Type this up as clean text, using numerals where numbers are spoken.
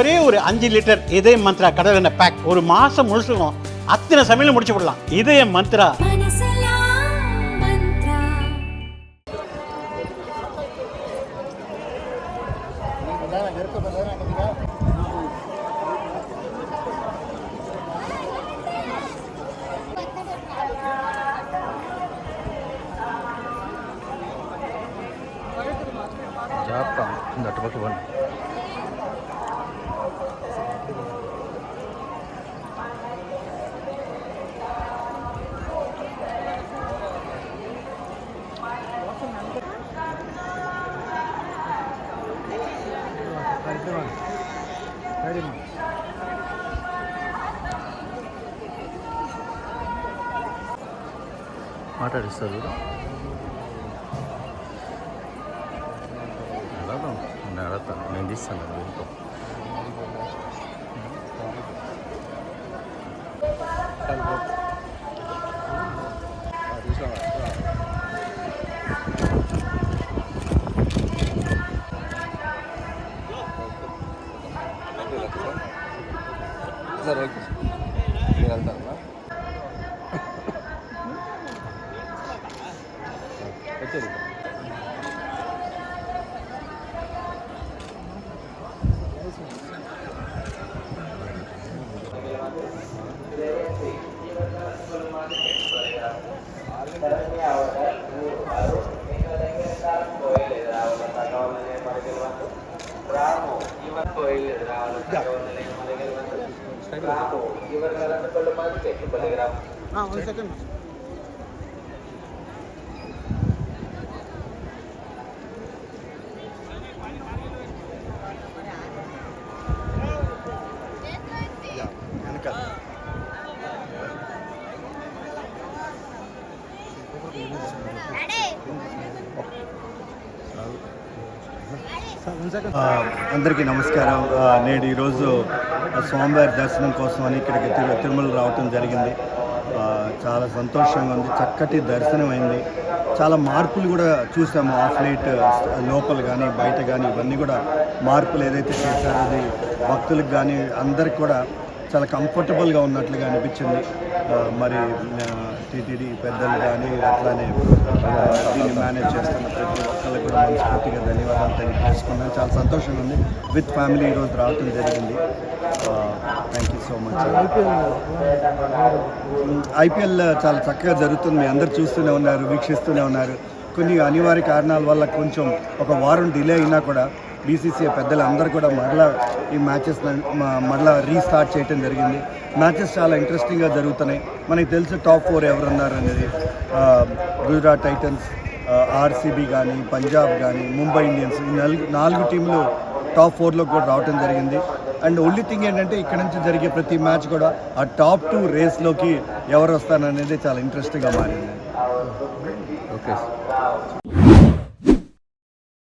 ஒரே ஒரு 5 லிட்டர் இதய மந்த்ரா கடல் எண்ணெய் பேக் ஒரு மாசம் முழுசுக்கும் அத்தனை சமையல முடிச்சு விடலாம். இதய மந்த்ரா. இந்த அட்டப்பக்கம் பண்ணு. మాట్లాడిస్తారు నేను అడతాను, నేను తీస్తాను ఇంకో సార్ ఓకే మీరు వెళ్తారా వచ్చేది అందరికీ నమస్కారం. నేడు ఈరోజు స్వామివారి దర్శనం కోసం అని ఇక్కడికి తిరుమల రావటం జరిగింది. చాలా సంతోషంగా ఉంది. చక్కటి దర్శనం అయింది. చాలా మార్పులు కూడా చూసాము. ఆఫ్ లైట్ లోపల కానీ బయట కానీ ఇవన్నీ కూడా మార్పులు ఏదైతే చేశారో అది భక్తులకు కానీ అందరికి కూడా చాలా కంఫర్టబుల్గా ఉన్నట్లుగా అనిపించింది. మరి టీటీడీ పెద్దలు కానీ అట్లానే దీన్ని మేనేజ్ చేస్తున్న ప్రతి ఒక్కరికి కూడా మనస్ఫూర్తిగా ధన్యవాదాలు తెలియజేసుకున్నాను. చాలా సంతోషంగా ఉంది. విత్ ఫ్యామిలీ ఈరోజు రావటం జరిగింది. Thank you so much. IPL చాలా చక్కగా జరుగుతుంది. మీ అందరు చూస్తూనే ఉన్నారు, వీక్షిస్తూనే ఉన్నారు. కొన్ని అనివార్య కారణాల వల్ల కొంచెం ఒక వారం డిలే అయినా కూడా బీసీసీఐ పెద్దలు అందరూ కూడా మరలా ఈ మ్యాచెస్ మరలా రీస్టార్ట్ చేయడం జరిగింది. మ్యాచెస్ చాలా ఇంట్రెస్టింగ్గా జరుగుతున్నాయి. మనకి తెలుసు టాప్ 4 ఎవరున్నారు అనేది. గుజరాత్ టైటన్స్, ఆర్సీబీ కానీ, పంజాబ్ కానీ, ముంబై ఇండియన్స్ ఈ 4 టీంలు టాప్ 4లో కూడా రావడం జరిగింది. అండ్ ఓన్లీ థింగ్ ఏంటంటే ఇక్కడ నుంచి జరిగే ప్రతి మ్యాచ్ కూడా ఆ టాప్ 2 రేస్లోకి ఎవరు వస్తారనేది చాలా ఇంట్రెస్టింగ్గా మారింది. ఓకే.